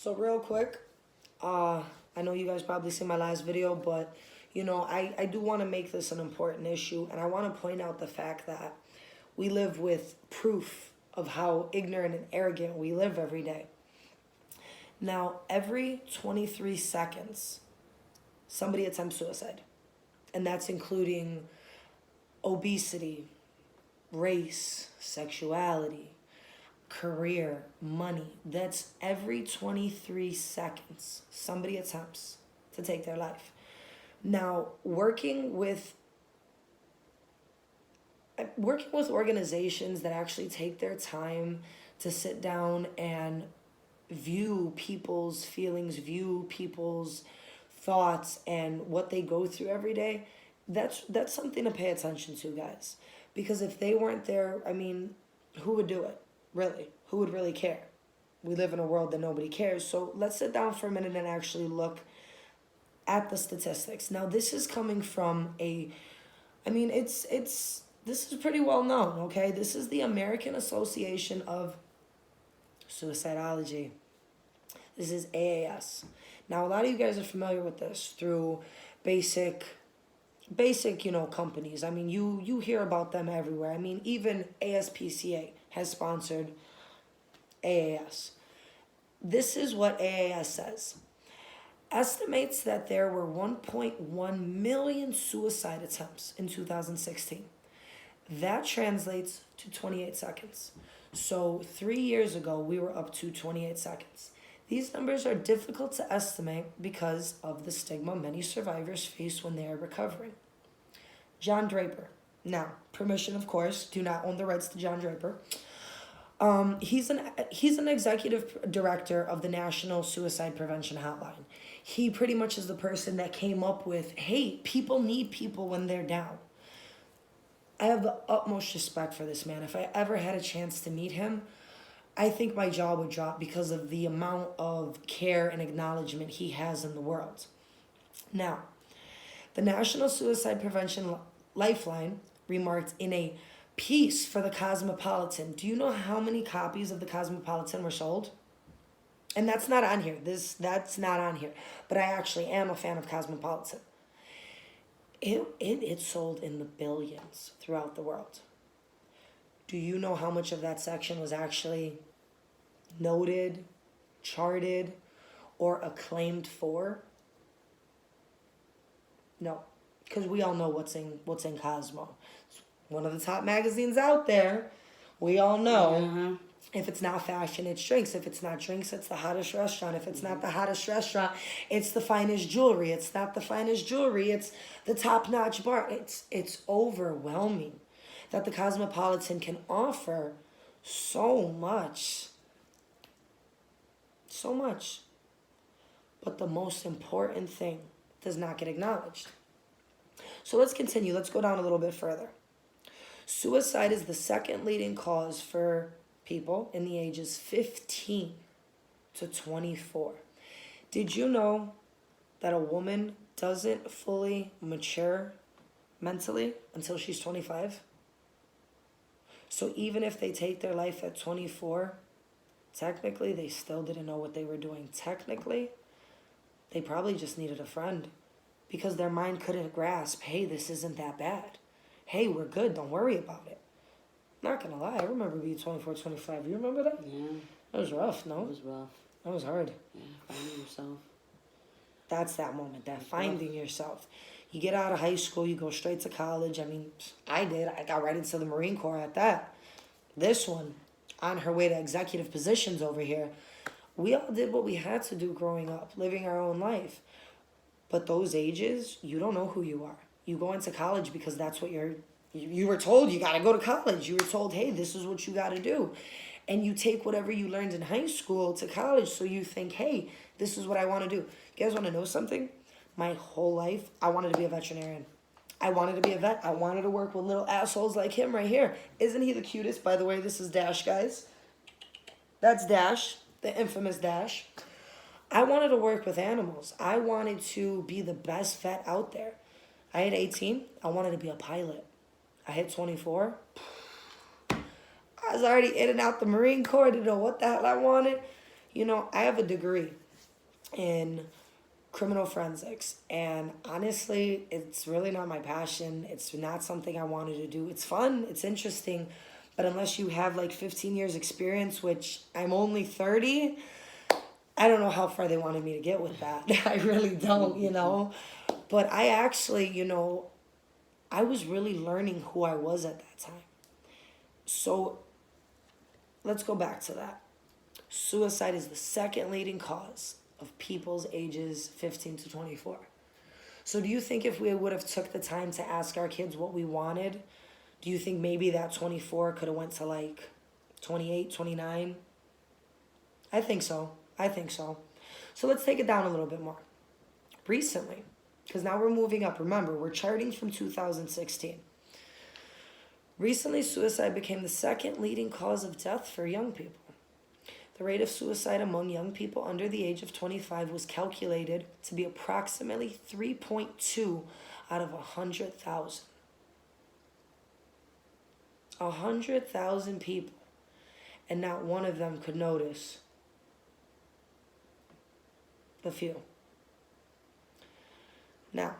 So real quick, I know you guys probably seen my last video, but I do want to make this an important issue, and I want to point out the fact that we live with proof of how ignorant and arrogant we live every day. Now, every 23 seconds, somebody attempts suicide, and that's including obesity, race, sexuality, career, money. That's every 23 seconds somebody attempts to take their life. Now, working with organizations that actually take their time to sit down and view people's feelings, view people's thoughts and what they go through every day, that's something to pay attention to, guys. Because if they weren't there, I mean, who would do it? Really? Who would really care? We live in a world that nobody cares. So let's sit down for a minute and actually look at the statistics. Now, this is coming from this is pretty well known, okay? This is the American Association of Suicidology. This is AAS. Now, a lot of you guys are familiar with this through basic, companies. I mean, you hear about them everywhere. I mean, even ASPCA has sponsored AAS. This is what AAS says. Estimates that there were 1.1 million suicide attempts in 2016. That translates to 28 seconds. So 3 years ago, we were up to 28 seconds. These numbers are difficult to estimate because of the stigma many survivors face when they are recovering. John Draper. Now, permission, of course, do not own the rights to John Draper. He's an executive director of the National Suicide Prevention Hotline. He pretty much is the person that came up with, hey, people need people when they're down. I have the utmost respect for this man. If I ever had a chance to meet him, I think my jaw would drop because of the amount of care and acknowledgement he has in the world. Now, the National Suicide Prevention Lifeline remarked in a piece for the Cosmopolitan. Do you know how many copies of the Cosmopolitan were sold? And that's not on here. That's not on here. But I actually am a fan of Cosmopolitan. It sold in the billions throughout the world. Do you know how much of that section was actually noted, charted, or acclaimed for? No, because we all know what's in Cosmo. It's one of the top magazines out there. We all know. Mm-hmm. If it's not fashion, it's drinks. If it's not drinks, it's the hottest restaurant. If it's not the hottest restaurant, it's the finest jewelry. It's not the finest jewelry, it's the top-notch bar. It's overwhelming that the Cosmopolitan can offer so much. So much. But the most important thing does not get acknowledged. So let's continue. Let's go down a little bit further. Suicide is the second leading cause for people in the ages 15 to 24. Did you know that a woman doesn't fully mature mentally until she's 25? So even if they take their life at 24, technically they still didn't know what they were doing. Technically, they probably just needed a friend because their mind couldn't grasp, hey, this isn't that bad. Hey, we're good. Don't worry about it. Not gonna lie, I remember being 24, 25. You remember that? Yeah. That was rough, no? It was rough. That was hard. Yeah, finding yourself. That's that moment, that finding yourself. You get out of high school, you go straight to college. I mean, I did. I got right into the Marine Corps at that. This one, on her way to executive positions over here, we all did what we had to do growing up, living our own life. But those ages, you don't know who you are. You go into college because that's what you were told you got to go to college. You were told, hey, this is what you got to do. And you take whatever you learned in high school to college. So you think, hey, this is what I want to do. You guys want to know something? My whole life, I wanted to be a veterinarian. I wanted to be a vet. I wanted to work with little assholes like him right here. Isn't he the cutest? By the way, this is Dash, guys. That's Dash, the infamous Dash. I wanted to work with animals. I wanted to be the best vet out there. I had 18. I wanted to be a pilot. I hit 24. I was already in and out the Marine Corps. Didn't know what the hell I wanted. I have a degree in criminal forensics, and honestly, it's really not my passion. It's not something I wanted to do. It's fun, it's interesting, but unless you have like 15 years experience, which I'm only 30, I don't know how far they wanted me to get with that. I really don't. But I actually, I was really learning who I was at that time. So let's go back to that. Suicide is the second leading cause of people's ages 15 to 24. So do you think if we would have took the time to ask our kids what we wanted, do you think maybe that 24 could have went to like 28, 29? I think so. So let's take it down a little bit more. Recently, because now we're moving up. Remember, we're charting from 2016. Recently, suicide became the second leading cause of death for young people. The rate of suicide among young people under the age of 25 was calculated to be approximately 3.2 out of 100,000. 100,000 people, and not one of them could notice the few. Now,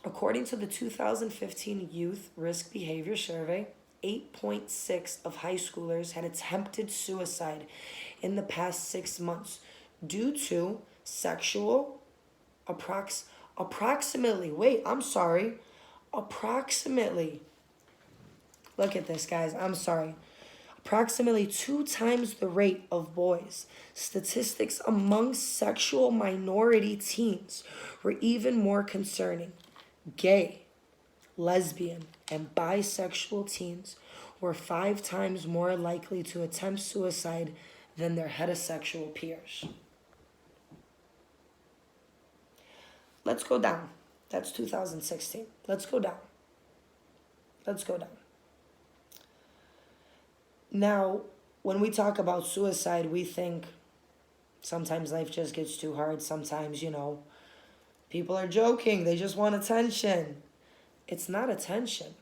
according to the 2015 Youth Risk Behavior Survey, 8.6 of high schoolers had attempted suicide in the past 6 months due to sexual approximately, look at this, guys, approximately 2 times the rate of boys. Statistics among sexual minority teens were even more concerning. Gay, lesbian, and bisexual teens were 5 times more likely to attempt suicide than their heterosexual peers. Let's go down. That's 2016. Let's go down. Now, when we talk about suicide, we think sometimes life just gets too hard. Sometimes, people are joking. They just want attention. It's not attention.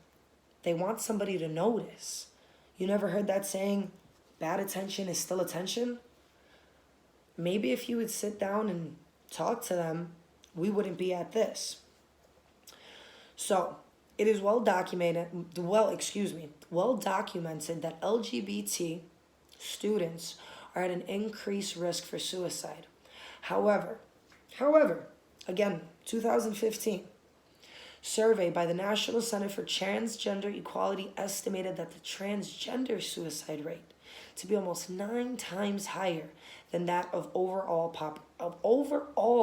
They want somebody to notice. You never heard that saying, bad attention is still attention? Maybe if you would sit down and talk to them, we wouldn't be at this. So, it is well documented that LGBT students are at an increased risk for suicide. However, again, 2015, survey by the National Center for Transgender Equality estimated that the transgender suicide rate to be almost 9 times higher than that of overall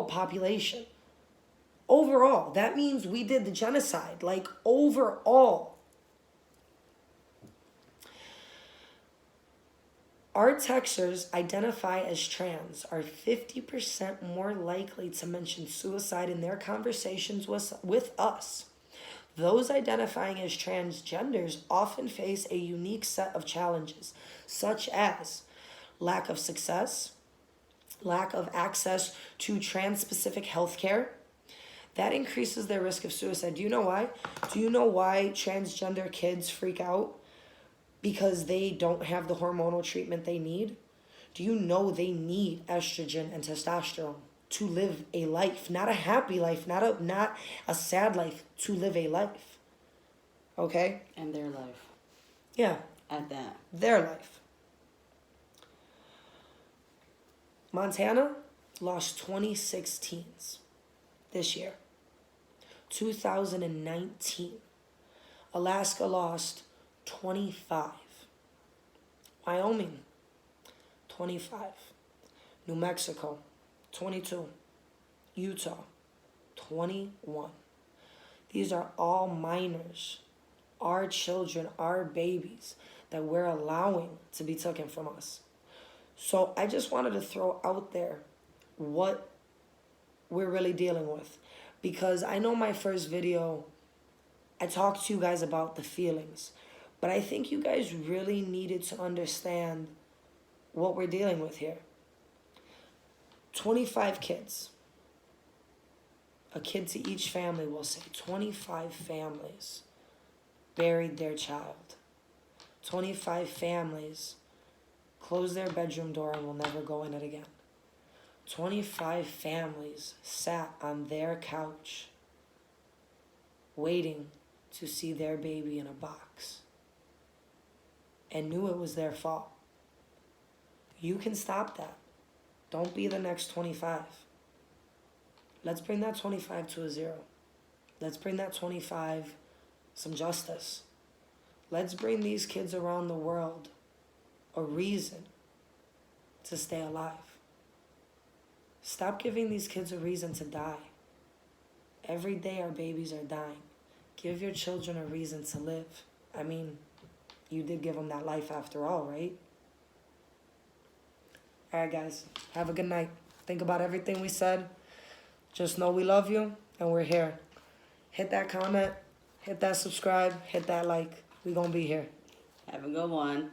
population. Overall, that means we did the genocide, like overall. Our Texers identify as trans are 50% more likely to mention suicide in their conversations with us. Those identifying as transgenders often face a unique set of challenges, such as lack of success, lack of access to trans-specific health care. That increases their risk of suicide. Do you know why? Do you know why transgender kids freak out? Because they don't have the hormonal treatment they need? Do you know they need estrogen and testosterone to live a life, not a happy life, not a sad life, to live a life? Okay? And their life. Yeah. At that. Their life. Montana lost 26 teens this year. 2019. Alaska lost 25. Wyoming, 25. New Mexico, 22. Utah, 21. These are all minors, our children, our babies that we're allowing to be taken from us. So I just wanted to throw out there what we're really dealing with. Because I know my first video, I talked to you guys about the feelings. But I think you guys really needed to understand what we're dealing with here. 25 kids. A kid to each family, we'll say. 25 families buried their child. 25 families closed their bedroom door and will never go in it again. 25 families sat on their couch waiting to see their baby in a box and knew it was their fault. You can stop that. Don't be the next 25. Let's bring that 25 to a 0. Let's bring that 25 some justice. Let's bring these kids around the world a reason to stay alive. Stop giving these kids a reason to die. Every day our babies are dying. Give your children a reason to live. I mean, you did give them that life after all, right? All right, guys. Have a good night. Think about everything we said. Just know we love you and we're here. Hit that comment. Hit that subscribe. Hit that like. We gonna be here. Have a good one.